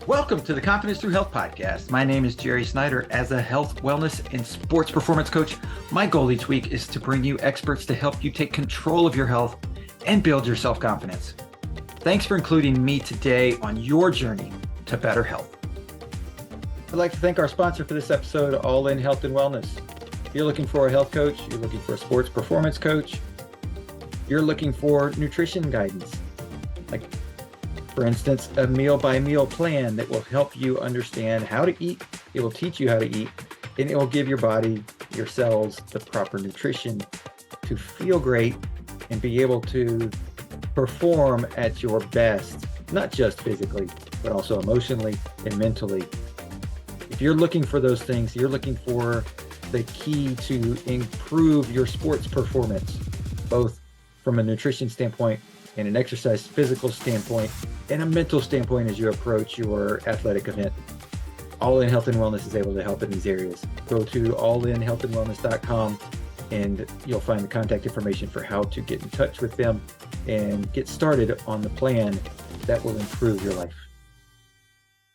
Welcome to the Confidence Through Health podcast. My name is Jerry Snyder. As a health, wellness, and sports performance coach, my goal each week is to bring you experts to help you take control of your health and build your self-confidence. Thanks for including me today on your journey to better health. I'd like to thank our sponsor for this episode, All In Health and Wellness. If you're looking for a health coach, you're looking for a sports performance coach, you're looking for nutrition guidance, like for instance, a meal-by-meal plan that will help you understand how to eat. It will teach you how to eat, and it will give your body, your cells, the proper nutrition to feel great and be able to perform at your best, not just physically, but also emotionally and mentally. If you're looking for those things, you're looking for the key to improve your sports performance, both from a nutrition standpoint and an exercise physical standpoint and a mental standpoint as you approach your athletic event. All In Health and Wellness is able to help in these areas. Go to allinhealthandwellness.com and you'll find the contact information for how to get in touch with them and get started on the plan that will improve your life.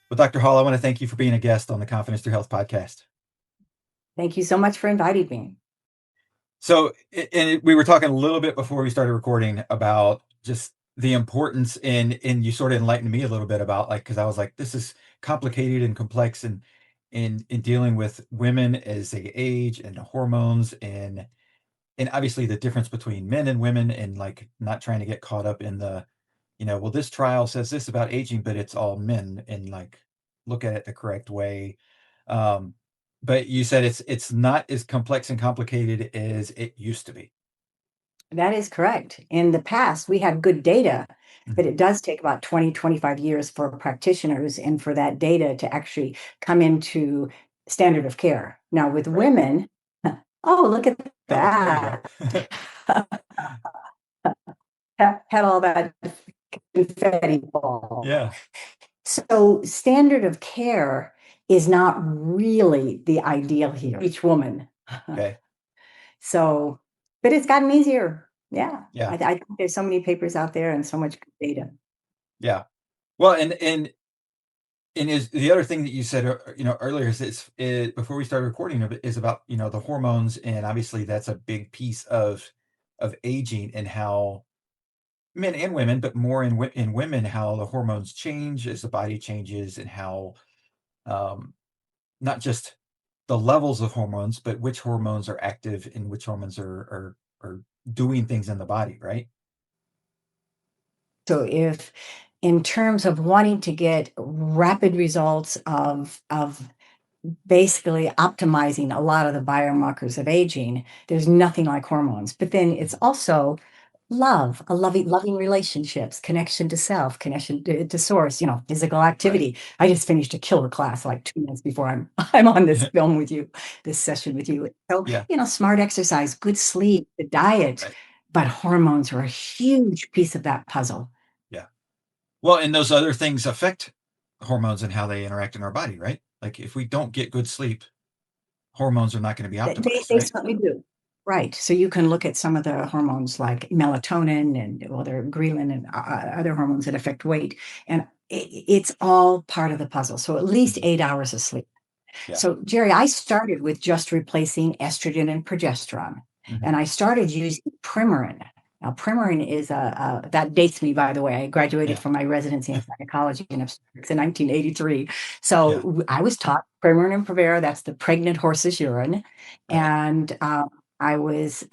Well, Dr. Hall, I want to thank you for being a guest on the Confidence Through Health podcast. Thank you so much for inviting me. So, we were talking a little bit before we started recording about just the importance, and you sort of enlightened me a little bit about, like, because I was like, this is complicated and complex, and in dealing with women as they age and hormones, and obviously the difference between men and women, and like not trying to get caught up in the, well, this trial says this about aging, but it's all men, and like look at it the correct way. But you said it's not as complex and complicated as it used to be. That is correct. In the past, we had good data, but it does take about 20, 25 years for practitioners and for that data to actually come into standard of care. Now with women, oh, look at that. Had all that confetti ball. Yeah. So standard of care is not really the ideal here, each woman. Okay. So, but it's gotten easier. Yeah. Yeah. I think there's so many papers out there and so much good data. Yeah. Well, and is the other thing that you said, earlier is before we started recording is about, the hormones, and obviously that's a big piece of aging, and how men and women, but more in women, how the hormones change as the body changes, and how not just the levels of hormones, but which hormones are active and which hormones are doing things in the body, right? So if in terms of wanting to get rapid results of basically optimizing a lot of the biomarkers of aging, there's nothing like hormones. But then it's also loving relationships, connection to self, connection to source, physical activity. Right. I just finished a killer class like 2 minutes before I'm on this film with you, this session with you. So, smart exercise, good sleep, the diet, right. But hormones are a huge piece of that puzzle. Yeah. Well, and those other things affect hormones and how they interact in our body, right? Like if we don't get good sleep, hormones are not going to be optimized. They certainly do. Right. So you can look at some of the hormones like melatonin and there ghrelin and other hormones that affect weight. And it's all part of the puzzle. So at least 8 hours of sleep. Yeah. So Jerry, I started with just replacing estrogen and progesterone. Mm-hmm. And I started using Premarin. Now, Premarin is that dates me, by the way. I graduated from my residency in psychology in obstetrics in 1983. So I was taught Premarin and Provera, that's the pregnant horse's urine. And I was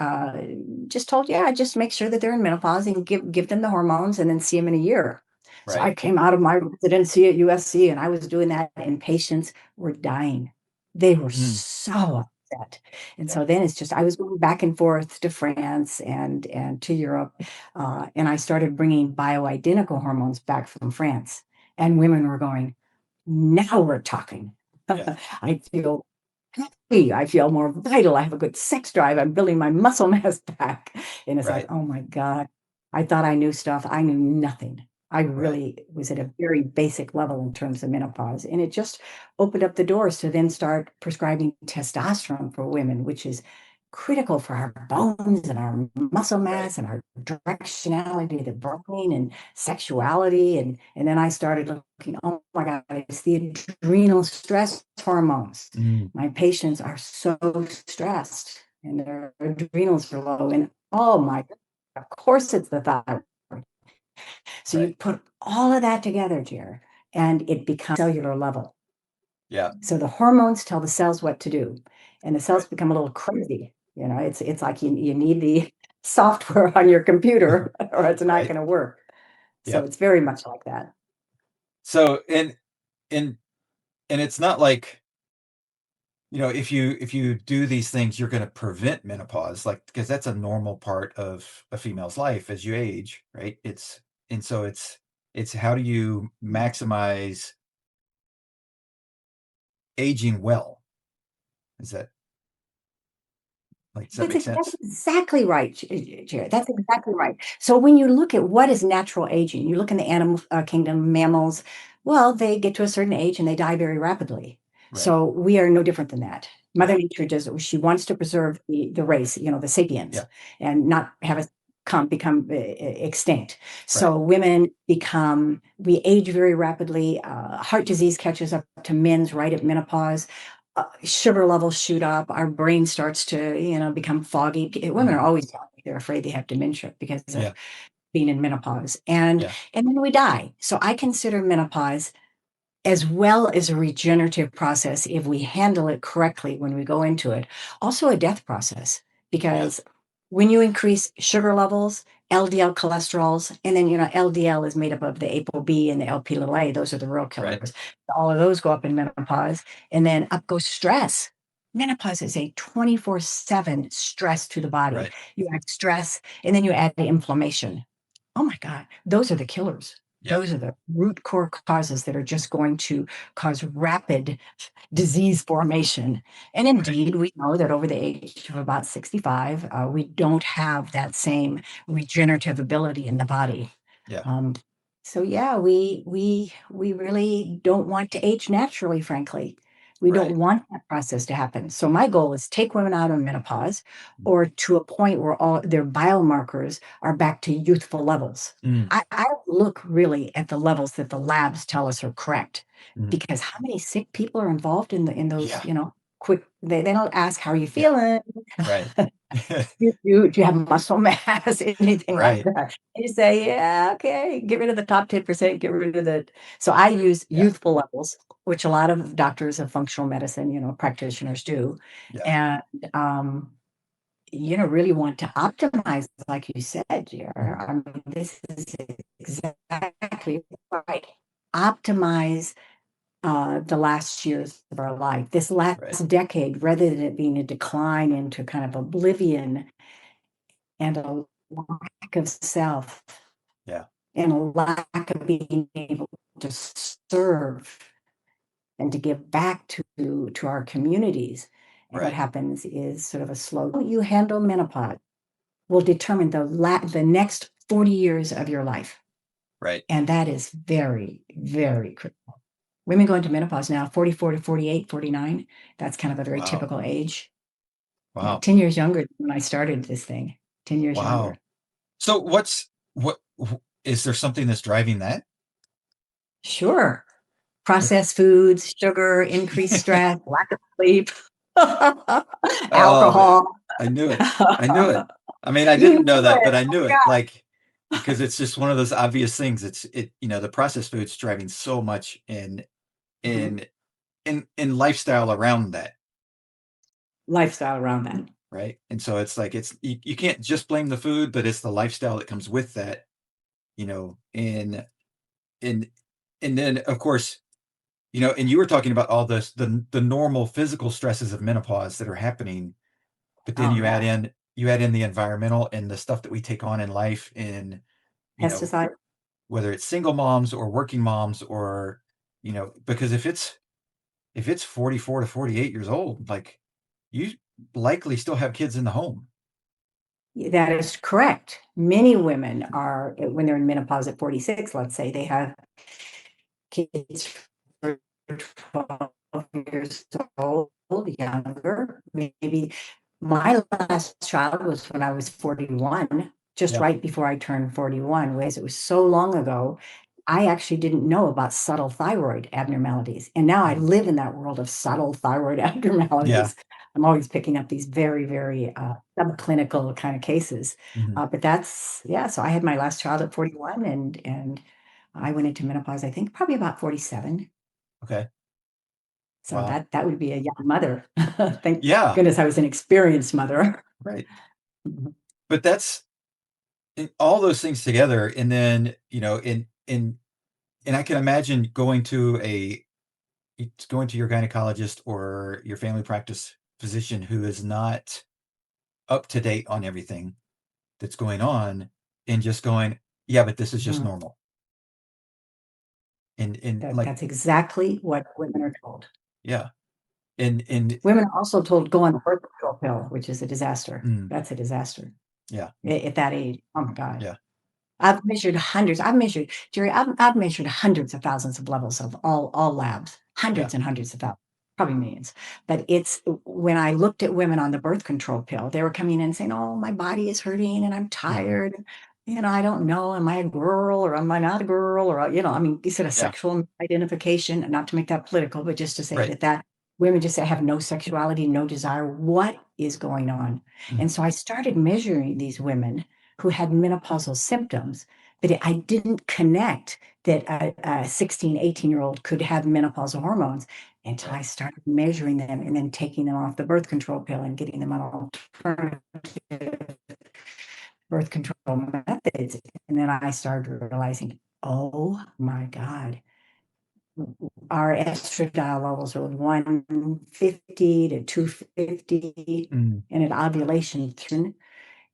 just told, just make sure that they're in menopause and give them the hormones and then see them in a year. Right. So I came out of my residency at USC and I was doing that, and patients were dying. They were so upset. And so then it's just, I was going back and forth to France and to Europe. And I started bringing bioidentical hormones back from France. And women were going, now we're talking. Yeah. I feel happy. I feel more vital. I have a good sex drive. I'm building my muscle mass back. And it's like, oh my God, I thought I knew stuff. I knew nothing. I really was at a very basic level in terms of menopause. And it just opened up the doors to then start prescribing testosterone for women, which is critical for our bones and our muscle Right. mass and our directionality of the brain and sexuality. And then I started looking, oh my God, it's the adrenal stress hormones. Mm, My patients are so stressed and their adrenals are low. And oh my God, of course it's the thyroid. So you right. put all of that together, Jer, and it becomes cellular level. Yeah. So the hormones tell the cells what to do, and the cells Right. become a little crazy. It's like you need the software on your computer or it's not Right. going to work. So Yep. it's very much like that. So and and it's not like, if you do these things, you're going to prevent menopause, like, because that's a normal part of a female's life as you age, right? It's how do you maximize aging well? Is that like, does that make That's sense? exactly right, Jared. That's exactly right. So when you look at what is natural aging, you look in the animal kingdom, mammals, well, they get to a certain age and they die very rapidly. Right. So we are no different than that. Mother Yeah. Nature does, she wants to preserve the race, the sapiens, Yeah. and not have us become extinct. Right. So we age very rapidly. Heart disease catches up to men's right at menopause. Sugar levels shoot up, our brain starts to, become foggy. Women are Mhm. always foggy. They're afraid they have dementia because of Yeah. being in menopause. And Yeah. and then we die. So I consider menopause as well as a regenerative process if we handle it correctly when we go into it. Also a death process Yeah. because when you increase sugar levels, LDL cholesterols, and then LDL is made up of the ApoB and the LP little a. Those are the real Right. killers. All of those go up in menopause, and then up goes stress. Menopause is a 24/7 stress to the body. Right. You add stress, and then you add the inflammation. Oh my God, those are the killers. Yep. Those are the root core causes that are just going to cause rapid disease formation. And Right. indeed, we know that over the age of about 65, we don't have that same regenerative ability in the body. Yeah. Um, so yeah, we really don't want to age naturally, frankly. We Right. don't want that process to happen. So my goal is take women out of menopause Mm. or to a point where all their biomarkers are back to youthful levels. Mm. I look really at the levels that the labs tell us are correct Mhm. because how many sick people are involved in those, Yeah. quick, they don't ask how are you Yeah. feeling? Right. Do you have muscle mass, anything like Right. that? And you say, yeah, okay, get rid of the top 10%, get rid of the. So I use Yeah. youthful levels, which a lot of doctors of functional medicine, practitioners do. Yeah. And, really want to optimize, like you said, Mhm. I mean, this is exactly right. Optimize the last years of our life, this Right. last decade, rather than it being a decline into kind of oblivion and a lack of self Yeah. and a lack of being able to serve and to give back to our communities. And what Right. happens is sort of a slow. How you handle menopause will determine the next 40 years of your life, Right. and that is very, very critical. Women go into menopause now, 44 to 48, 49. That's kind of a very Wow. typical age. Yeah, Wow. 10 years younger than when I started this thing. 10 years younger. Wow. So is there something that's driving that? Sure. Processed foods, sugar, increased stress, lack of sleep, Oh man, alcohol. I knew it. I knew it. I mean, I You didn't knew know that, it. but I Oh knew my it. God. Like, because it's just one of those obvious things. The processed food's driving so much Mhm. in in lifestyle around that, Lifestyle around that. right? And so it's like you can't just blame the food, but it's the lifestyle that comes with that, you know, and and then of course, and you were talking about all this the normal physical stresses of menopause that are happening, but then Oh yeah. you add in the environmental and the stuff that we take on in life, in you know Pesticide. whether it's single moms or working moms, or because if it's 44 to 48 years old, like, you likely still have kids in the home. That is correct. Many women are, when they're in menopause at 46, let's say, they have kids for 12 years old, younger, maybe My last child was when I was 41, just Yeah. right before I turned 41, whereas it was so long ago. I actually didn't know about subtle thyroid abnormalities. And now I Mhm. live in that world of subtle thyroid Yeah. abnormalities. I'm always picking up these very, very subclinical kind of cases. Mhm. But that's, yeah, so I had my last child at 41 and I went into menopause, I think probably about 47. Okay. So Wow. that would be a young mother. Thank Yeah. goodness I was an experienced mother. Right. But that's all those things together, and then and I can imagine going to your gynecologist or your family practice physician who is not up to date on everything that's going on, and just going, yeah, but this is just Mhm. normal. And like, That's exactly what women are told. yeah. And Women are also told, "Go on the birth control pill," which is a disaster. mm, That's a disaster yeah. at that age. Oh my god. Yeah. I've measured, Jerry, I've measured hundreds of thousands of levels of all labs, Yeah. hundreds and hundreds of thousands, probably millions. But it's when I looked at women on the birth control pill, they were coming in saying, "Oh, my body is hurting and I'm Mhm. tired. I don't know, am I a girl or am I not a girl?" Or, I mean, instead of Yeah. sexual identification, and not to make that political, but just to say Right. that women just say, "I have no sexuality, no desire." What is going on? And Mhm. so I started measuring these women who had menopausal symptoms, but I didn't connect that a 16, 18-year-old could have menopausal hormones until Right. I started measuring them and then taking them off the birth control pill and getting them on alternative birth control methods. And then I started realizing, oh my God, our estradiol levels are 150 to 250, Mm. and at ovulation,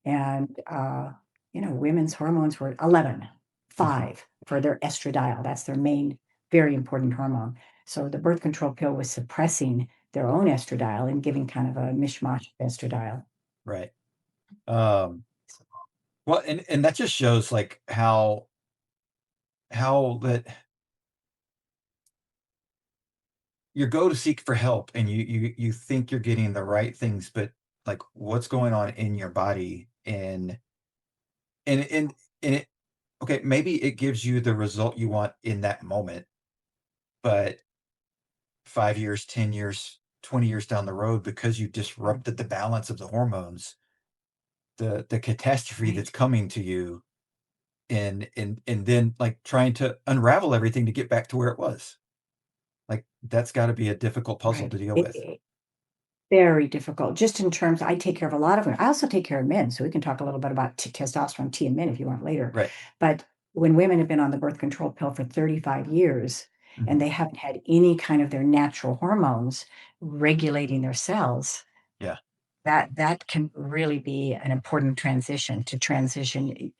and women's hormones were 11, Mhm. 5 for their estradiol. That's their main, very important hormone. So the birth control pill was suppressing their own estradiol and giving kind of a mishmash of estradiol. Right. Um, well, and that just shows like how that you go to seek for help, and you think you're getting the right things, but like what's going on in your body, and it, okay, maybe it gives you the result you want in that moment, but 5 years, 10 years, 20 years down the road, because you disrupted the balance of the hormones, the catastrophe Right. that's coming to you, and then like trying to unravel everything to get back to where it was. Like that's got to be a difficult puzzle Right. to deal with. Very difficult. Just in terms, I take care of a lot of women. I also take care of men, so we can talk a little bit about testosterone T in men if you want later. Right. But when women have been on the birth control pill for 35 years and Mhm. they haven't had any kind of their natural hormones regulating their cells, Yeah. that can really be an important transition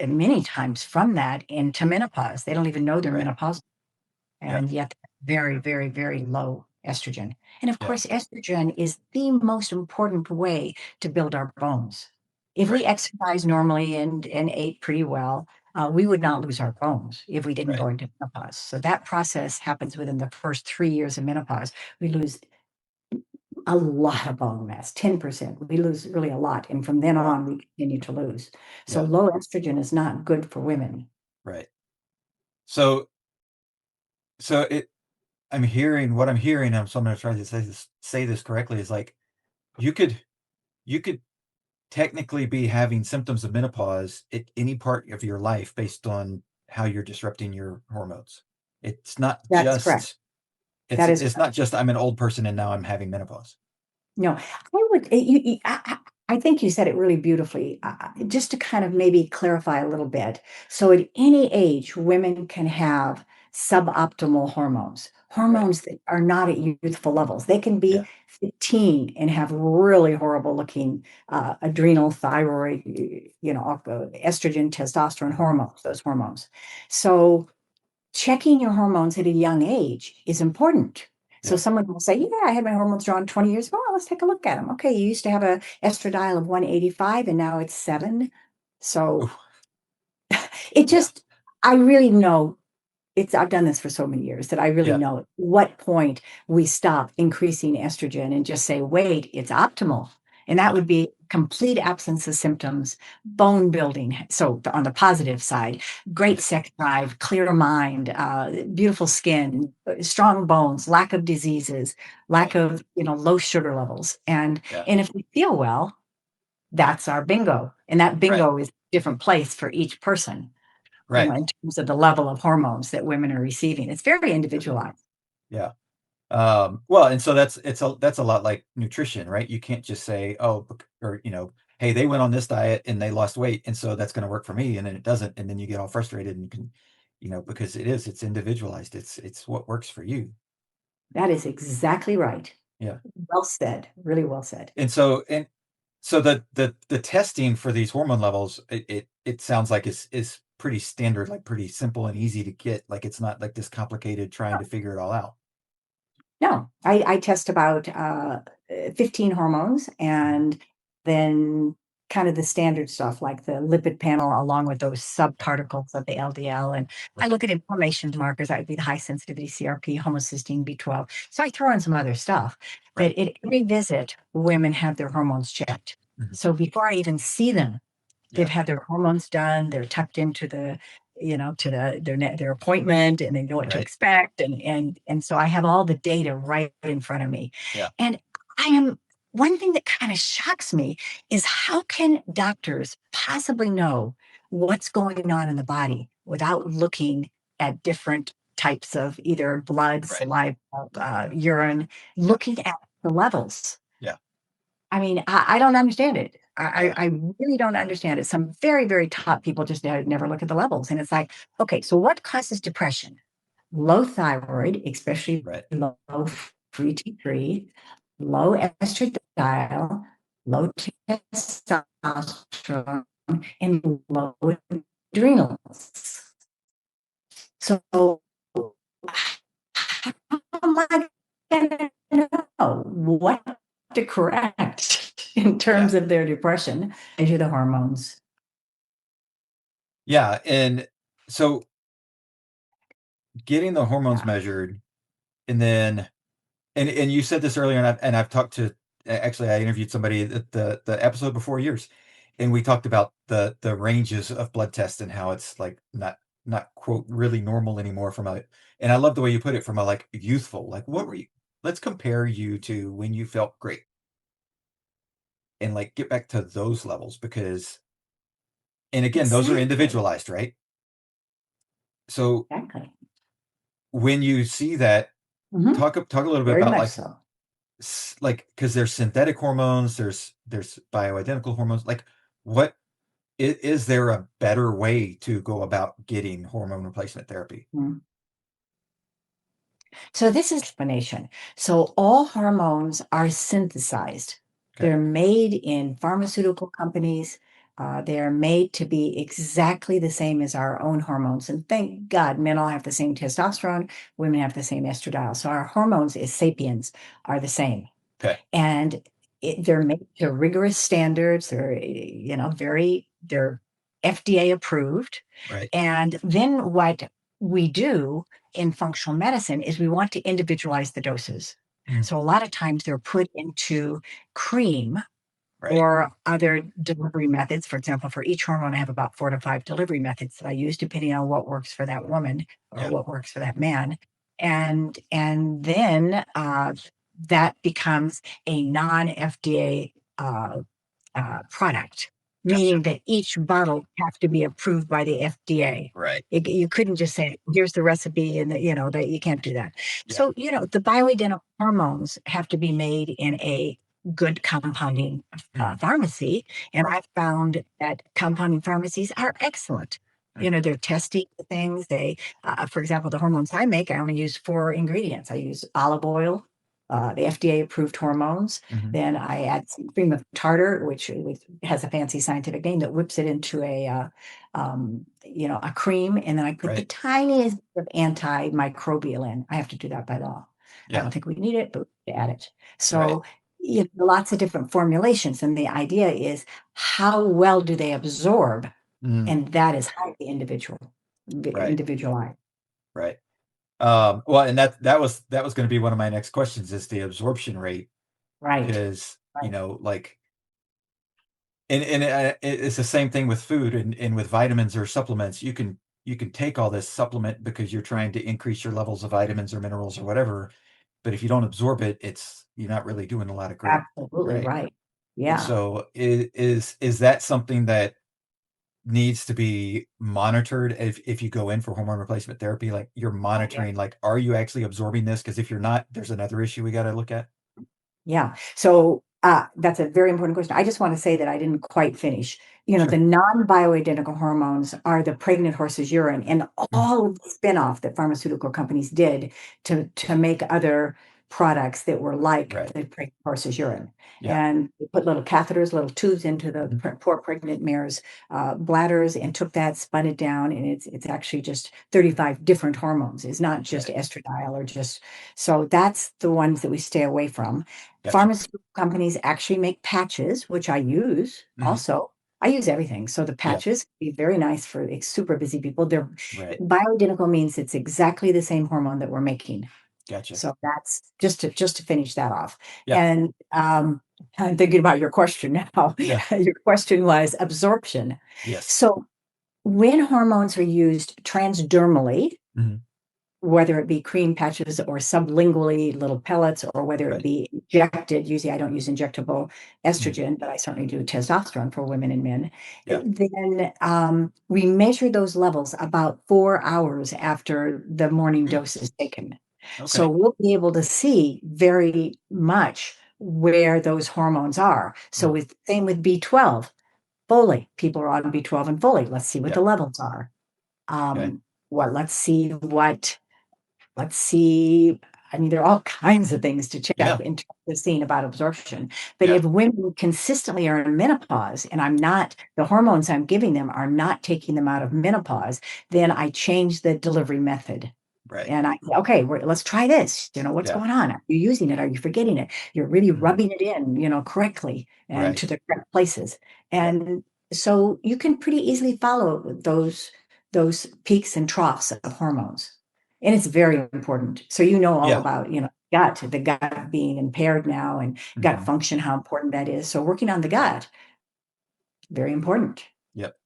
many times from that into menopause. They don't even know they're Right. menopausal, Yeah. and yet very, very, very low estrogen. And of Yeah. course, estrogen is the most important way to build our bones. If we Right. exercise normally and ate pretty well, we would not lose our bones if we didn't Right. go into menopause. So that process happens within the first 3 years of menopause. We lose a lot of bone mass, 10%. We lose really a lot. And from then Wow. on, we continue to lose. So Yeah. low estrogen is not good for women. Right. So so it I'm hearing, so I'm going to try to say this correctly, is like you could you could technically be having symptoms of menopause at any part of your life based on how you're disrupting your hormones. It's not That's correct. just it's That is it's correct. not just I'm an old person and now I'm having menopause. No, I would, I think you said it really beautifully. Just to kind of maybe clarify a little bit. So at any age, women can have suboptimal hormones, Right. hormones that are not at youthful levels. They can Yeah. be 15 and have really horrible looking adrenal, thyroid, estrogen, testosterone Mhm. hormones, those hormones. So checking your hormones at a young age is important. So Yeah. someone will say, "Yeah, I had my hormones drawn 20 years ago. Well, let's take a look at them." Okay, you used to have a estradiol of 185 and now it's 7. Ooh, So it yeah. just, I really know I've done this for so many years that I really Yeah. know at what point we stop increasing estrogen and just say, wait, it's optimal. And that Yeah. would be complete absence of symptoms, bone building. So on the positive side, great sex drive, clear mind, beautiful skin, strong bones, lack of diseases, lack Right. of, low sugar levels. And Yeah. and if we feel well, that's our bingo. And that Right. bingo is a different place for each person, Right. in terms of the level of hormones that women are receiving. It's very individualized. Yeah. Well, and so that's a lot like nutrition, right? You can't just say, oh, or hey, they went on this diet and they lost weight, and so that's going to work for me, and then it doesn't, and then you get all frustrated, and you can, because it's individualized. It's what works for you. That is exactly right. Yeah. Well said. Really well said. And so the testing for these hormone levels, it sounds like is pretty standard, like pretty simple and easy to get. Like it's not like this complicated trying to figure it all out. No, I test about 15 hormones, and then kind of the standard stuff like the lipid panel along with those Yeah. subparticles of the LDL. And I Right. look at inflammation markers. That would be the high sensitivity CRP, homocysteine, B12. So I throw in some other stuff. Right. But at every visit, women have their hormones checked. Mhm. So before I even see them, they've Yeah. had their hormones done. They're tucked into to their appointment, and they know what to Right. expect. And so I have all the data right in front of me. Yeah. And I am one thing that kind of shocks me is how can doctors possibly know what's going on in the body without looking at different types of either blood, Right. saliva, urine, Yeah. looking at the levels. Yeah. I mean, I don't understand it. Yeah. I really don't understand it. Some very, very top people just never look at the levels. And it's like, okay, so what causes depression? Low thyroid, especially Right. low free T3, low estradiol, low testosterone, and low adrenals. So how am I gonna know what to correct in Yeah. terms of their depression? Measure the hormones. Yeah. And so getting the hormones Yeah. measured, and then and you said this earlier, and I've talked to, actually I interviewed somebody at the episode before yours, and we talked about the ranges of blood tests and how it's like not quote really normal anymore from a, and I love the way you put it, from a like youthful, like what were you, let's compare you to when you felt great, and like get back to those levels, because, and again, those are Exactly. individualized, right? So Exactly. when you see that, Mhm. talk a little bit Very about much like, so. like, because there's synthetic hormones, there's bioidentical hormones, like what, is there a better way to go about getting hormone replacement therapy? Mm. So this is explanation. So all hormones are synthesized. Okay. They're made in pharmaceutical companies. They're made to be exactly the same as our own hormones. And thank God, men all have the same testosterone, women have the same estradiol. So our hormones as sapiens are the same. Okay. And they're made to rigorous standards. They're FDA approved. Right. And then what we do in functional medicine is we want to individualize the doses. Mm. So a lot of times they're put into cream Right. or other delivery methods. For example, for each hormone, I have about 4 to 5 delivery methods that I use depending on what works for that woman or Yeah. what works for that man. And then that becomes a non-FDA product, Gotcha. meaning that each bottle have to be approved by the FDA. Right. You couldn't just say, here's the recipe, and that you can't do that. Yeah. So, the bioidentical hormones have to be made in a good compounding Mm. pharmacy. And I found that compounding pharmacies are excellent. Mm. They're testing the things. For example, the hormones I make, I only use 4 ingredients. I use olive oil, the FDA approved hormones. Mhm. Then I add some cream of tartar, which has a fancy scientific name that whips it into a cream. And then I put the Right. tiniest bit of antimicrobial in. I have to do that by law. I Yeah. don't think we need it, but we add it. Right. So, lots of different formulations. And the idea is how well do they absorb? Mm. And that is highly Right. individualized. Right. Well, and that was going to be one of my next questions, is the absorption rate, Right. because Right. like it's the same thing with food and with vitamins or supplements. You can take all this supplement because you're trying to increase your levels of vitamins or minerals or whatever, but if you don't absorb it, it's you're not really doing a lot of good, Absolutely right? right. And Yeah. so is that something that needs to be monitored if you go in for hormone replacement therapy? Like you're Oh, yeah. monitoring, like, are you actually absorbing this? Because if you're not, there's another issue we got to look at. Yeah. So that's a very important question. I just want to say that I didn't quite finish. The Sure. non-bioidentical hormones are the pregnant horse's urine and Mhm. all of the spin-off that pharmaceutical companies did to make other products that were like Right. the pregnant horse's urine. Yeah. And they put little catheters, little tubes into the Mhm. poor pregnant mare's bladders and took that, spun it down, and it's actually just 35 different hormones. It's not just Right. estradiol or just so that's the ones that we stay away from. Gotcha. Pharmaceutical companies actually make patches, which I use Hmm. also. I use everything. So the Yeah. patches can be very nice for super busy people. They're Right. bioidentical means it's exactly the same hormone that we're making. Gotcha. So that's just to finish that off. Yeah. And I'm thinking about your question now. Yeah. Your question was absorption. Yes. So when hormones are used transdermally, Hmm. whether it be cream patches or sublingually little pellets, or whether it Right. be injected. Usually, I don't use injectable Hmm. estrogen, but I certainly do testosterone for women and men. Yeah. Then we measure those levels about 4 hours after the morning Mm. dose is taken. So Okay. we'll be able to see very much where those hormones are. So Mm. with same with B12, folate. People are on B12 and folate. Let's see what Yeah. the levels are. Okay. Let's see. I mean, there are all kinds of things to check Yeah. in terms of seeing about absorption. But Yeah. if women consistently are in menopause and the hormones I'm giving them are not taking them out of menopause, then I change the delivery method. Right. And I say, okay, let's try this. What's Yeah. going on? Are you using it? Are you forgetting it? You're really Hmm. rubbing it in, correctly and Right. to the correct places. Yeah. And so you can pretty easily follow those peaks and troughs of hormones. And it's very important. So all Yeah. about, the gut being impaired now and gut Hmm. function, how important that is. So working on the gut, very important. Yep.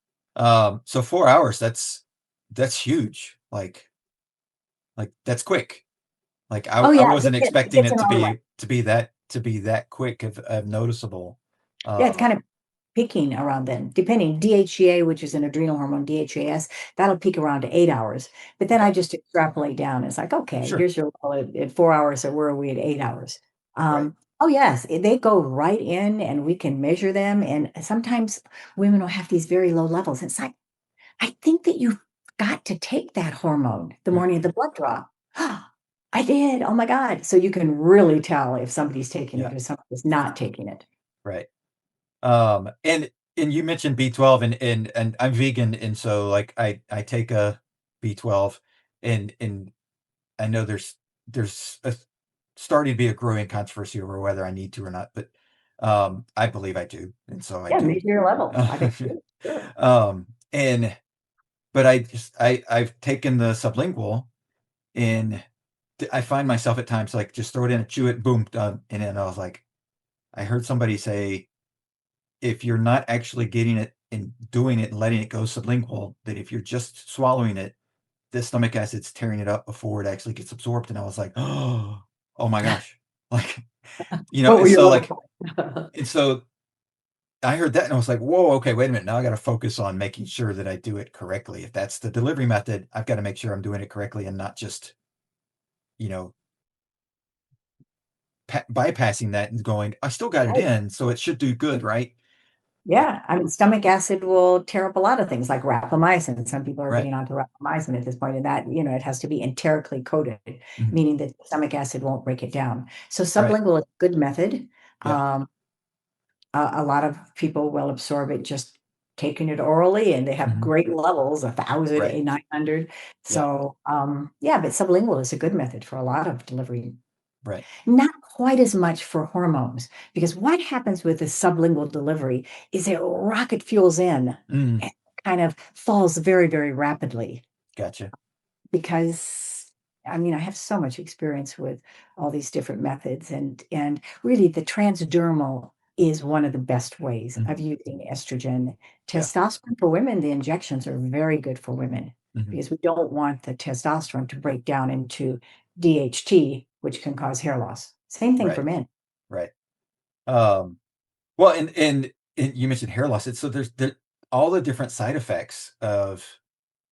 So 4 hours, that's huge. Like that's quick. Like Oh I yeah, wasn't it expecting gets it in to right away. be that quick of noticeable. Yeah, it's Um, kind of peaking around then, depending. DHEA, which is an adrenal hormone, DHEAS, that'll peak around 8 hours. But then okay. I just extrapolate down. It's like, okay, Sure. here's your level at 4 hours. So where are we at 8 hours? Right. Oh yes, they go right in and we can measure them. And sometimes women will have these very low levels. It's like, I think that you've got to take that hormone the Right. morning of the blood draw. I did. Oh my God. So you can really tell if somebody's taking Yeah. it or somebody's not taking it. Right. And you mentioned B12 and I'm vegan and so like I take a B12 and I know there's starting to be a growing controversy over whether I need to or not, but I believe I do, and so I Yeah, do. measure your levels. I think you sure. And but I've taken the sublingual and I find myself at times like just throw it in, chew it, boom, done. And then I was like, I heard somebody say if you're not actually getting it and doing it and letting it go sublingual, that if you're just swallowing it, the stomach acid's tearing it up before it actually gets absorbed. And I was like, oh my gosh. Like, What were and your so levels like, like? and so I heard that and I was like, whoa, okay, wait a minute. Now I got to focus on making sure that I do it correctly. If that's the delivery method, I've got to make sure I'm doing it correctly and not just, you know, bypassing that and going, I still got it Right. in, so it should do good, right? Like, Yeah, I mean, stomach acid will tear up a lot of things like rapamycin. Some people are right. getting onto rapamycin at this point, and that, it has to be enterically coated, Mhm. meaning that stomach acid won't break it down. So Right. sublingual is a good method. Yeah. Um, a lot of people will absorb it just taking it orally, and they have Mhm. great levels, 1,000, Right. 900. Yeah. So, yeah, but sublingual is a good method for a lot of delivery. Right. Not quite as much for hormones, because what happens with the sublingual delivery is it rocket fuels in Mm, and kind of falls very, very rapidly gotcha. because I mean, I have so much experience with all these different methods and really the transdermal is one of the best ways of Mhm. using estrogen. Yeah. Testosterone for women, the injections are very good for women Mhm. because we don't want the testosterone to break down into DHT, which can cause hair loss. Same thing for Right. men. Right. Um, well, and you mentioned hair loss. It's so there's all the different side effects of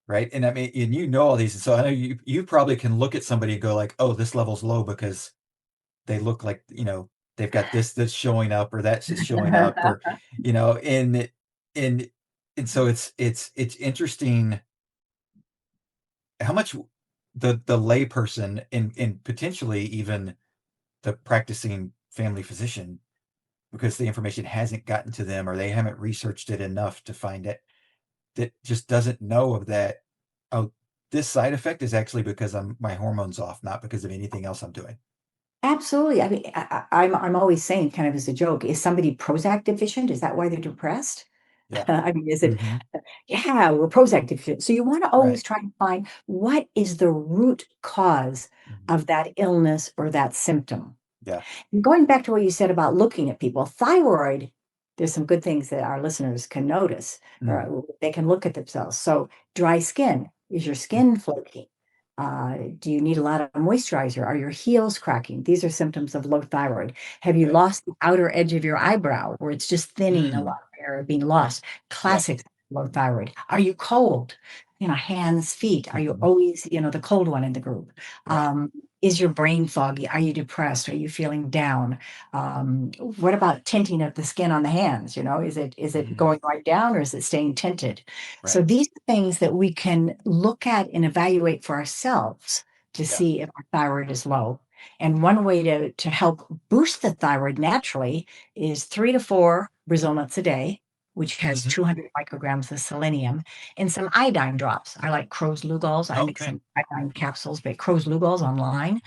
right. And I mean, and you know all these. And so I know you probably can look at somebody and go like, oh, this level's low because they look like, they've got this that's showing up or that's just showing up or, and and so it's interesting how much the layperson and potentially even the practicing family physician because the information hasn't gotten to them or they haven't researched it enough to find it that just doesn't know of that. Oh, this side effect is actually because my hormones off, not because of anything else I'm doing. Absolutely. I mean, I'm always saying, kind of as a joke, is somebody Prozac deficient? Is that why they're depressed? Yeah. I mean, is it, Hmm. yeah, we're Prozac deficient. So you want to Right. always try and find what is the root cause Mhm. of that illness or that symptom. Yeah. And going back to what you said about looking at people, thyroid, there's some good things that our listeners can notice, Mm. or they can look at themselves. So, dry skin, is your Mm. skin flaky? Do you need a lot of moisturizer? Are your heels cracking? These are symptoms of low thyroid. Have you Okay. lost the outer edge of your eyebrow where it's just thinning, a Mm. lot of hair being lost? Yeah. Classic low thyroid. Are you cold? Hands, feet. Are you Hmm. always, the cold one in the group? Right. Um, is your brain foggy? Are you depressed? Are you feeling down? What about tinting of the skin on the hands? Is it Mm. going right down or is it staying tinted? So Right. these are things that we can look at and evaluate for ourselves to Yeah. see if our thyroid is low. And one way to help boost the thyroid naturally is 3 to 4 Brazil nuts a day, which has Hmm. 200 micrograms of selenium, and some iodine drops. I like Crow's Lugol's. I make Okay. some iodine capsules, but Crow's Lugol's online,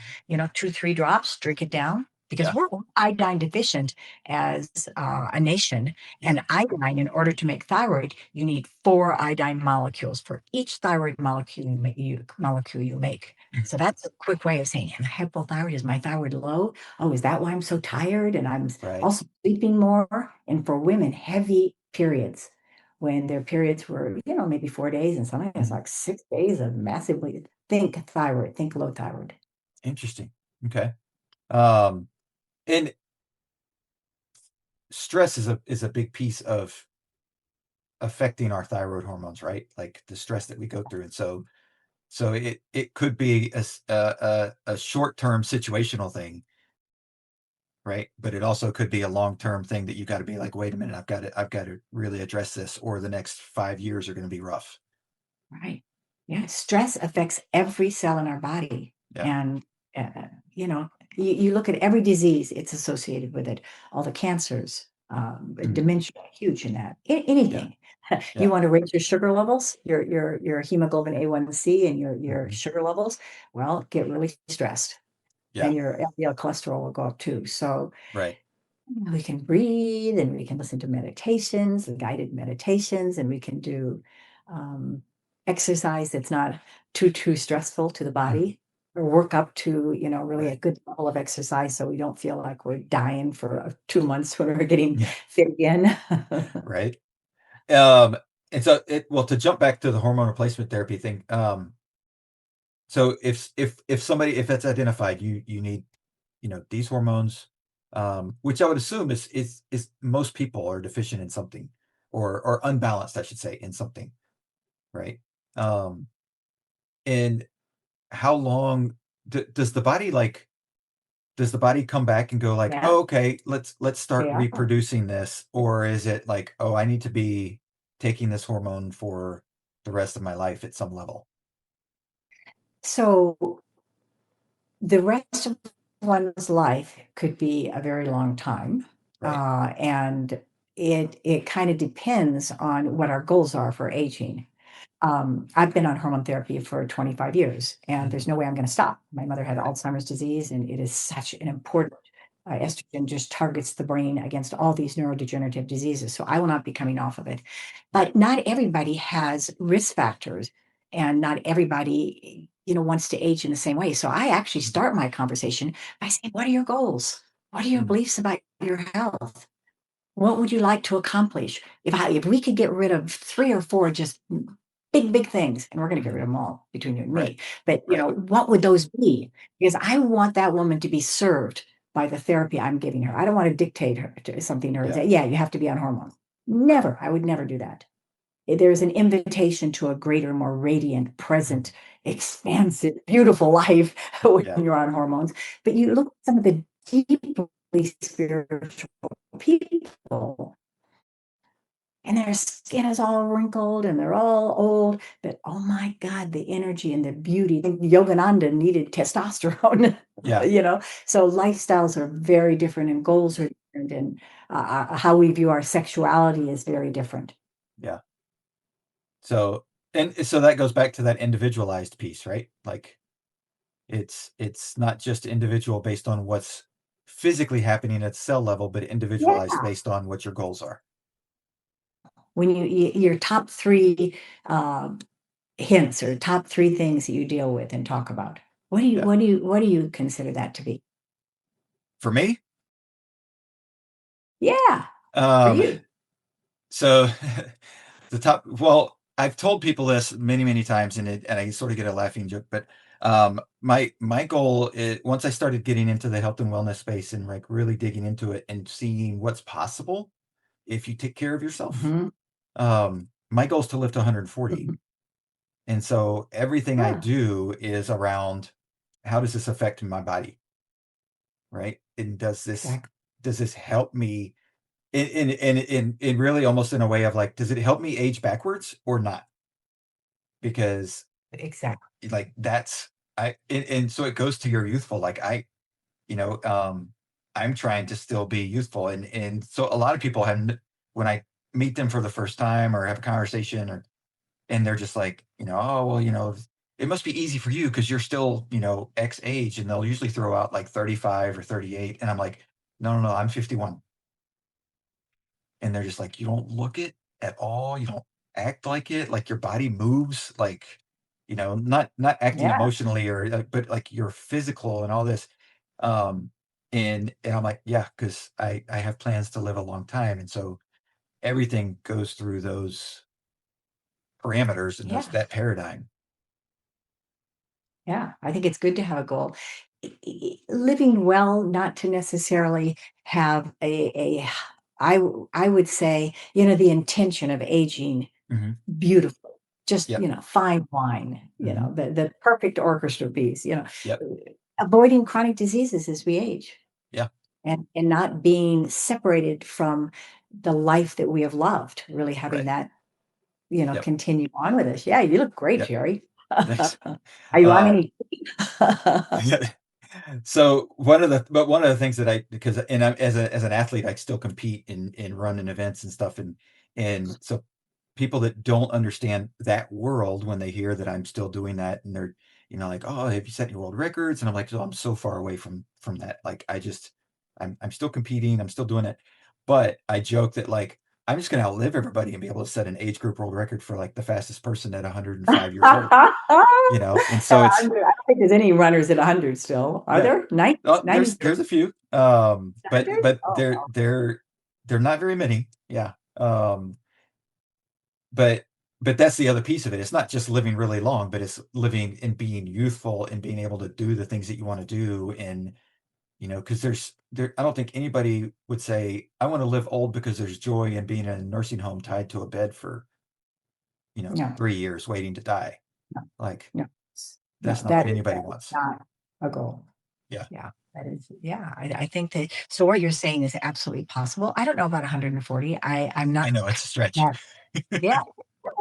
2, 3 drops, drink it down because Yeah. we're iodine deficient as a nation. Yeah. And iodine, in order to make thyroid, you need 4 iodine molecules for each thyroid molecule you make. Mhm. So that's a quick way of saying, am I hypothyroid? Is my thyroid low? Oh, is that why I'm so tired? And I'm Right. also sleeping more. And for women, heavy periods, when their periods were, maybe 4 days, and sometimes Mhm. like 6 days of massively, think thyroid, think low thyroid. Interesting. Okay. Um, and stress is a big piece of affecting our thyroid hormones, right? Like the stress that we go through, and so it could be a short term situational thing, right? But it also could be a long term thing that you got to be like, wait a minute, I've got to really address this, or the next 5 years are going to be rough. Right. Yeah. Stress affects every cell in our body. Yeah. And, uh, you know, you look at every disease, it's associated with it. All the cancers, Mm. dementia, huge in that. Yeah. Anything. You Yeah. want to raise your sugar levels, your hemoglobin A1C and your Hmm. sugar levels. Well, get really stressed Yeah. and your LDL cholesterol will go up too. So Right. we can breathe and we can listen to meditations and guided meditations, and we can do um, exercise that's not too stressful to the Mhm. body, or work up to, really a Right. good level of exercise so we don't feel like we're dying for 2 months when we're getting Yeah. fit again. Right. Um, and so well, to jump back to the hormone replacement therapy thing, so if somebody if that's identified, you need, these hormones, which I would assume is most people are deficient in something or unbalanced, I should say, in something, right? Um, and how long does the body does the body come back and go like, Yeah, oh, okay, let's start yeah. reproducing this, or is it like, oh, I need to be taking this hormone for the rest of my life at some level? So the rest of one's life could be a very long time. Right. And it kind of depends on what our goals are for aging. I've been on hormone therapy for 25 years, and Mhm. there's no way I'm going to stop. My mother had Right. Alzheimer's disease, and it is such an important estrogen just targets the brain against all these neurodegenerative diseases. So I will not be coming off of it. Right. But not everybody has risk factors, and not everybody, wants to age in the same way. So I actually Mhm. start my conversation by saying, "What are your goals? What are your Mhm. beliefs about your health? What would you like to accomplish? If we could get rid of 3 or 4 just big things, and we're gonna get Mhm. rid of them all between you and Right. me, but, Right. what would those be? Because I want that woman to be served by the therapy I'm giving her. I don't wanna dictate her to something to her and Yeah. say, "Yeah, you have to be on hormones." Never. I would never do that. There's an invitation to a greater, more radiant, present, Mhm. expansive, beautiful life when Yeah. you're on hormones. But you look at some of the deeply spiritual people, and their skin is all wrinkled and they're all old, but oh my God, the energy and the beauty. Yogananda needed testosterone, Yeah. you know? So lifestyles are very different and goals are different, and how we view our sexuality is very different. Yeah. So and so that goes back to that individualized piece, right? Like it's not just individual based on what's physically happening at cell level, but individualized Yeah. based on what your goals are. When your top 3, um, hints or top 3 things that you deal with and talk about. Yeah. What do you consider that to be? For me, Yeah, for um, you. so I've told people this many, many times and I sort of get a laughing joke, but my goal is once I started getting into the health and wellness space and like really digging into it and seeing what's possible if you take care of yourself. Mhm, My goal is to live to 140. mhm. And so everything I Huh, do is around how does this affect my body, right? And exactly, does this help me in really almost in a way of like, does it help me age backwards or not? Because exactly. like that's and so it goes to your youthful. Like you know, I'm trying to still be youthful, and so a lot of people when I meet them for the first time or have a conversation or and they're just like, oh, well, it must be easy for you because you're still, X age. And they'll usually throw out like 35 or 38. And I'm like, no, no, no, I'm 51. And they're just like, you don't look it at all. You don't act like it. Like your body moves like, not acting Yeah, emotionally but like you're physical and all this. Um, and I'm like, yeah, because I have plans to live a long time. And so everything goes through those parameters and that yes, paradigm. yeah, I think it's good to have a goal. Living well, not to necessarily have I would say, the intention of aging Hmm. beautifully, just, Yep. fine wine, Hmm. the perfect orchestra piece, Yep. avoiding chronic diseases as we age, Yeah. and not being separated from the life that we have loved, really having Right. that, Yep. continue on with us. Yeah, you look great, Yep. Jerry. Thanks. Are you on Uh, any so one of the things that because and as an athlete, I still compete in running events and stuff. And so people that don't understand that world when they hear that I'm still doing that and they're, like, oh, have you set your world records? And I'm like, oh, I'm so far away from that. Like I'm still competing, I'm still doing it. But I joke that like I'm just gonna outlive everybody and be able to set an age group world record for like the fastest person at 105 years old. And so I it's don't think there's any runners at 100 still. Are yeah. there? 90, Oh, 90, there's a few. But 100? Oh, they're not very many. Yeah. But that's the other piece of it. It's not just living really long, but it's living and being youthful and being able to do the things that you want to do. And, because I don't think anybody would say, I want to live old because there's joy in being in a nursing home tied to a bed for, no, 3 years waiting to die. no, Like no, no, that's not what anybody that is wants. not a goal. Yeah. Yeah, that is, yeah, I think that, so what you're saying is absolutely possible. I don't know about 140. I'm I not know it's a stretch. that, yeah. Well,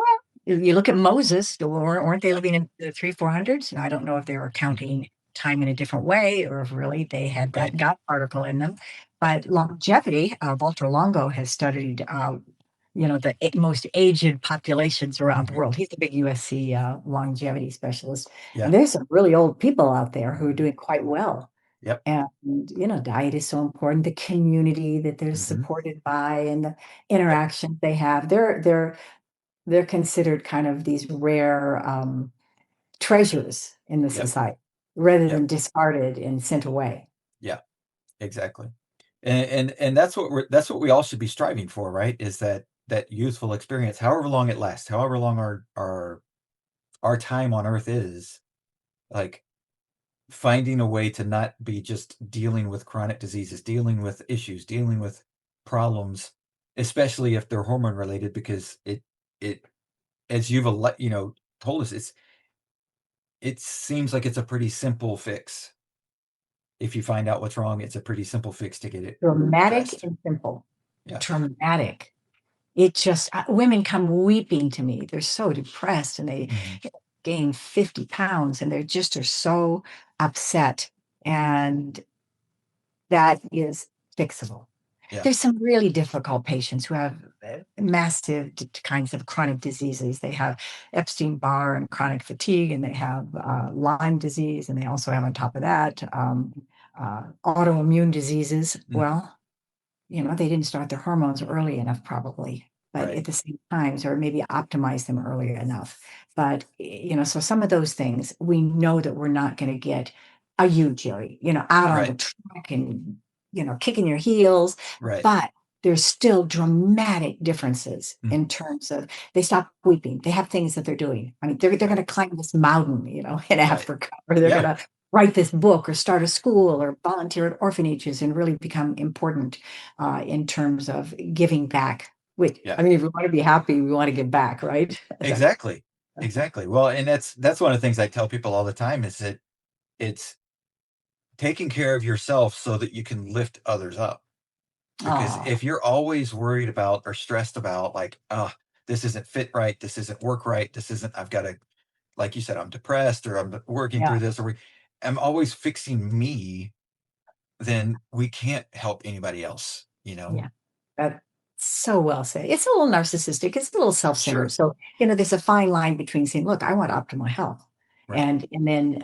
you look at Moses, weren't they Yeah. living in the 300s, 400s? I don't know if they were counting time in a different way or if really they had Right. that God particle in them. But longevity, Walter Longo has studied, the most aged populations around the Mhm. world. He's the big USC longevity specialist. And Yeah. there's some really old people out there who are doing quite well. Yep. And, diet is so important, the community that they're Hmm. supported by and the Yep. interactions they have. They're considered kind of these rare, treasures in the Yep. society rather Yep. than discarded and sent away. Yeah. Exactly. And that's what we all should be striving for, right? Is that youthful experience, however long it lasts, however long our time on earth is, like finding a way to not be just dealing with chronic diseases, dealing with issues, dealing with problems, especially if they're hormone related, because it as told us, it seems like it's a pretty simple fix. If you find out what's wrong, it's a pretty simple fix to get it Dramatic addressed. and simple. Yeah. Dramatic. It just women come weeping to me. They're so depressed and they Mhm. gain 50 pounds and they just are so upset. And that is fixable. Yeah. There's some really difficult patients who have massive kinds of chronic diseases. They have Epstein-Barr and chronic fatigue, and they have Lyme disease, and they also have on top of that autoimmune diseases. Mhm. Well, they didn't start their hormones early enough, probably, but Right. at the same times, or maybe optimize them early enough. But, so some of those things, we know that we're not going to get a you, Jerry, out on the Right. track and, kicking your heels. Right. But there's still dramatic differences Mhm. in terms of they stop weeping. They have things that they're doing. I mean, they're going Right. to climb this mountain, in Right. Africa, or they're going Yeah. to write this book or start a school or volunteer at orphanages and really become important in terms of giving back. Which, Yeah. I mean, if we want to be happy, we want to give back, right? Exactly. Exactly. Well, and that's one of the things I tell people all the time is that it's taking care of yourself so that you can lift others up. Because Oh, if you're always worried about or stressed about, like, this isn't fit right, this isn't work right, this isn't, I've got to, like you said, I'm depressed or I'm working yeah, through this, I'm always fixing me, then we can't help anybody else, you know? yeah. That's so well said. It's a little narcissistic. It's a little self-centered. Sure. So, there's a fine line between saying, look, I want optimal health. Right. And then,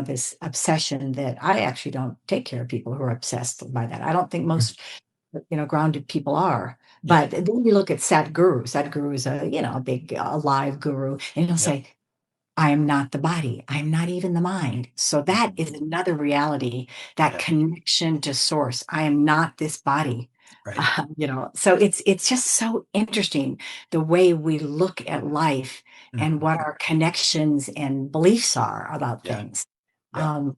this obsession that I actually don't take care of people who are obsessed by that. I don't think Mhm. most grounded people are. Yeah. But then you look at Sadhguru. Sadhguru is a big alive guru, and he'll Yep. say, I am not the body. I am not even the mind. So that Mhm. is another reality, that Yeah. connection to source. I am not this body. Right. So it's just so interesting the way we look at life and Mhm. what our connections and beliefs are about Yeah. things. Yeah. Um,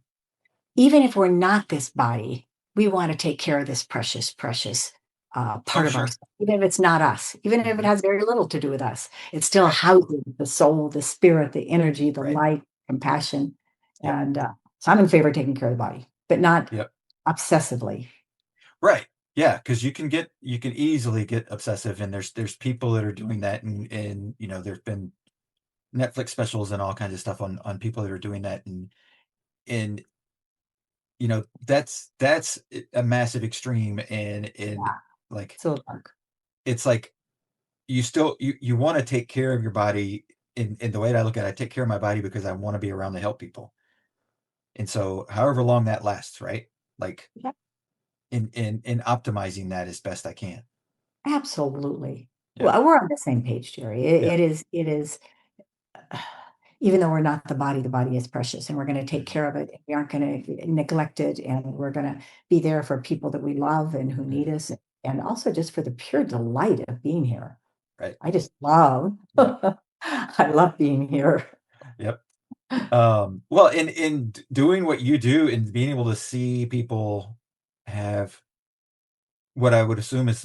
Even if we're not this body, we want to take care of this precious, precious Oh, part of sure. ourselves, even if it's not us, even if it Mhm. has very little to do with us. It's still Right. housing the soul, the spirit, the energy, the Right. light, compassion. Yep. And so I'm in favor of taking care of the body, but not Yep. obsessively. Right. Yeah, because you can easily get obsessive, and there's people that are doing that, and there's been Netflix specials and all kinds of stuff on people that are doing that, and that's a massive extreme, and Yeah. like So dark. it's like you want to take care of your body. In the way that I look at it, I take care of my body because I want to be around to help people, and so however long that lasts, right? Like Yeah, in optimizing that as best I can. absolutely. Yeah. Well, we're on the same page, Jerry. It, Yeah. it is even though we're not the body is precious and we're going to take Mhm. care of it. We aren't going to neglect it. And we're going to be there for people that we love and who need Mhm. us. And also just for the pure delight of being here. Right. I just love, Yep. I love being here. Yep. Well, in doing what you do and being able to see people have what I would assume is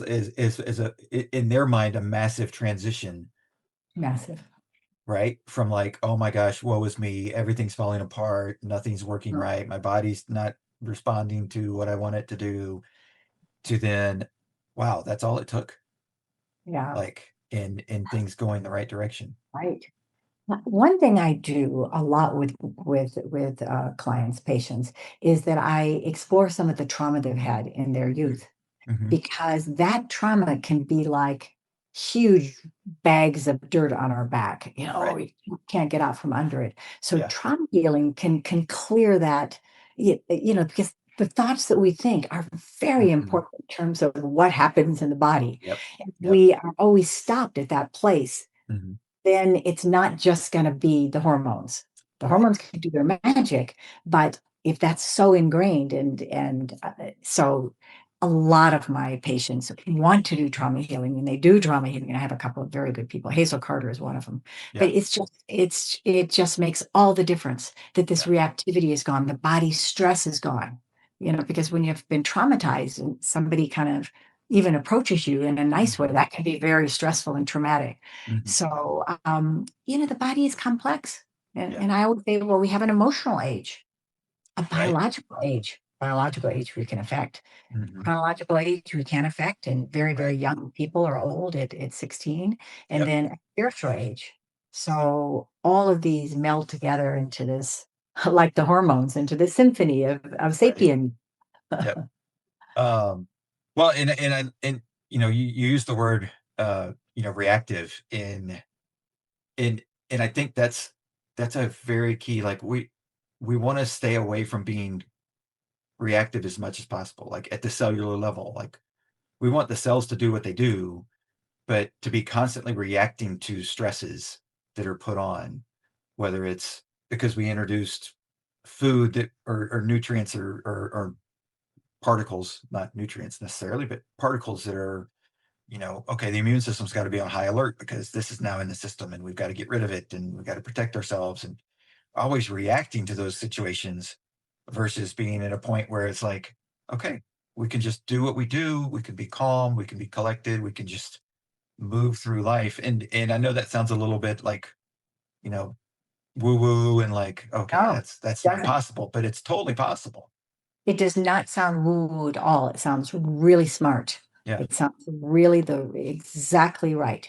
in their mind a massive transition, Massive. right? From like, oh my gosh, woe is me, everything's falling apart, nothing's working Mm, right, my body's not responding to what I want it to do, to then, wow, that's all it took, yeah, like in things going the right direction. right. One thing I do a lot with clients, patients, is that I explore some of the trauma they've had in their youth, Hmm. because that trauma can be like huge bags of dirt on our back. Right. You can't get out from under it. So Yeah. trauma healing can clear that, because the thoughts that we think are very Hmm. important in terms of what happens in the body. Yep. If Yep. we are always stopped at that place, Hmm. then it's not just going to be the hormones. The Right. hormones can do their magic, but if that's so ingrained, and so a lot of my patients want to do trauma healing, and they do trauma healing. And I have a couple of very good people. Hazel Carter is one of them. But Yeah. it just makes all the difference that this Yeah. reactivity is gone, the body stress is gone. Because when you've been traumatized and somebody kind of even approaches you in a nice way, Mhm. that can be very stressful and traumatic. Mhm. So the body is complex. And, Yeah. and I always say, well, we have an emotional age, a Right. biological age. Biological age we can affect. Mhm. Chronological age we can affect, and very, Right. very young people are old at 16, and Yep. then spiritual age. So all of these meld together into this, like the hormones, into the symphony of Right. sapien. Yep. Um, well, you use the word, reactive in, and I think that's a very key, like we want to stay away from being reactive as much as possible, like at the cellular level. Like we want the cells to do what they do, but to be constantly reacting to stresses that are put on, whether it's because we introduced food that or nutrients or particles, not nutrients necessarily, but particles that are, okay, the immune system's got to be on high alert because this is now in the system and we've got to get rid of it and we've got to protect ourselves, and always reacting to those situations versus being at a point where it's like, okay, we can just do what we do. We can be calm. We can be collected. We can just move through life. And I know that sounds a little bit like, you know, woo woo and like, okay, No, that's not doesn't. possible, but it's totally possible. It does not sound woo-woo at all. It sounds really smart. Yeah. It sounds really the exactly right.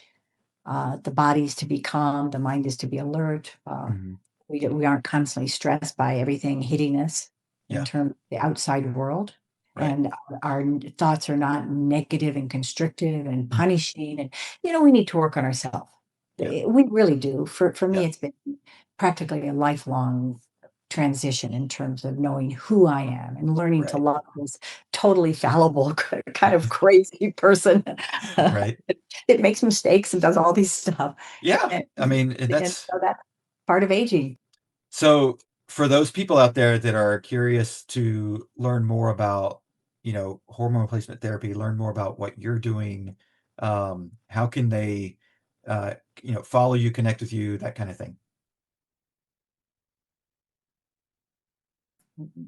The body is to be calm, the mind is to be alert. Hmm. We aren't constantly stressed by everything hitting us in Yeah. terms of the outside world. Right. And our thoughts are not negative and constrictive and Mhm. punishing. And, we need to work on ourselves. Yeah. We really do. For me, Yeah. it's been practically a lifelong transition in terms of knowing who I am and learning to Right. love this totally fallible, kind of crazy person Right. that makes mistakes and does all these stuff. Yeah. And, I mean, and so that's part of aging. so for those people out there that are curious to learn more about, hormone replacement therapy, learn more about what you're doing, how can they, follow you, connect with you, that kind of thing?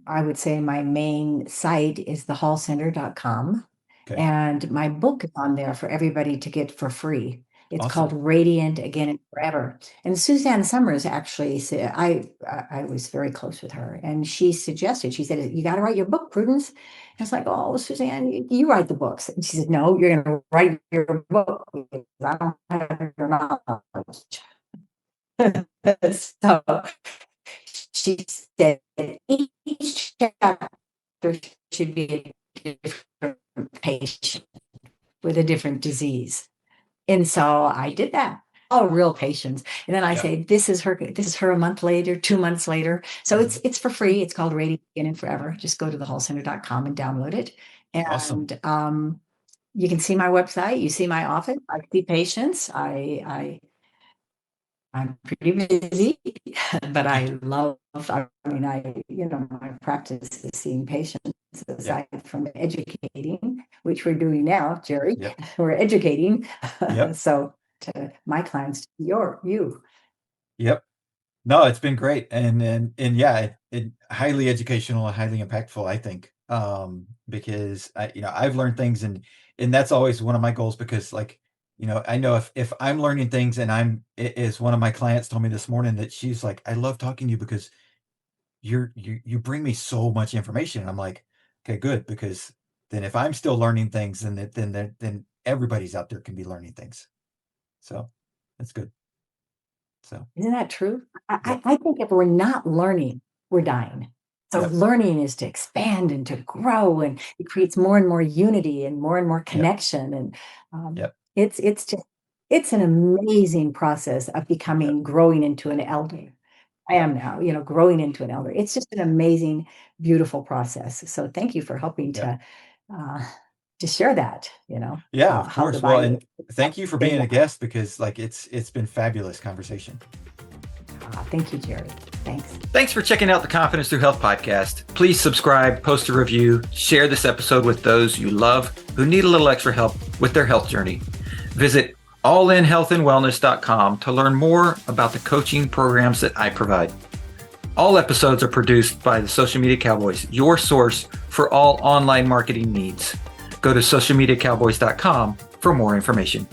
I would say my main site is thehallcenter.com. Okay. And my book is on there for everybody to get for free. It's called Awesome. Radiant Again and Forever. And Suzanne Summers actually said, I was very close with her, and she suggested, she said, you got to write your book, Prudence. And I was like, oh, Suzanne, you write the books. And she said, no, you're going to write your book because I don't have your knowledge. So she said each chapter should be a different patient with a different disease. And so I did that. All real patients. And then I Yeah. say, this is her a month later, 2 months later. So Mhm. it's for free. It's called Radiant Again and Forever. Just go to thehallcenter.com and download it. Awesome. And you can see my website, you see my office, I see patients. I'm pretty busy, but Yeah. my practice is seeing patients Yeah. aside from educating, which we're doing now, Jerry. Yep. We're educating. Yep. So to my clients, you. Yep. No, it's been great, and yeah, it highly educational and highly impactful, I think, because I've learned things, and that's always one of my goals because, like, I know if I'm learning things, and as one of my clients told me this morning that she's like, I love talking to you because you bring me so much information, and I'm like, okay, good, because then if I'm still learning things, then everybody's out there can be learning things, so that's good. So Isn't that true? yep, I think if we're not learning, we're dying. So yep, learning is to expand and to grow, and it creates more and more unity and more yep, connection. And yep, it's just it's an amazing process of yep, becoming, growing into an elder. I yep, am now, growing into an elder. It's just an amazing, beautiful process. So thank you for helping yep. uh, to share that. Yeah, of How the course. Well, body and thank you for being a guest because like it's been fabulous conversation. Thank you, Jerry. Thanks. Thanks for checking out the Confidence Through Health podcast. Please subscribe, post a review, share this episode with those you love who need a little extra help with their health journey. Visit allinhealthandwellness.com to learn more about the coaching programs that I provide. All episodes are produced by the Social Media Cowboys, your source for all online marketing needs. Go to socialmediacowboys.com for more information.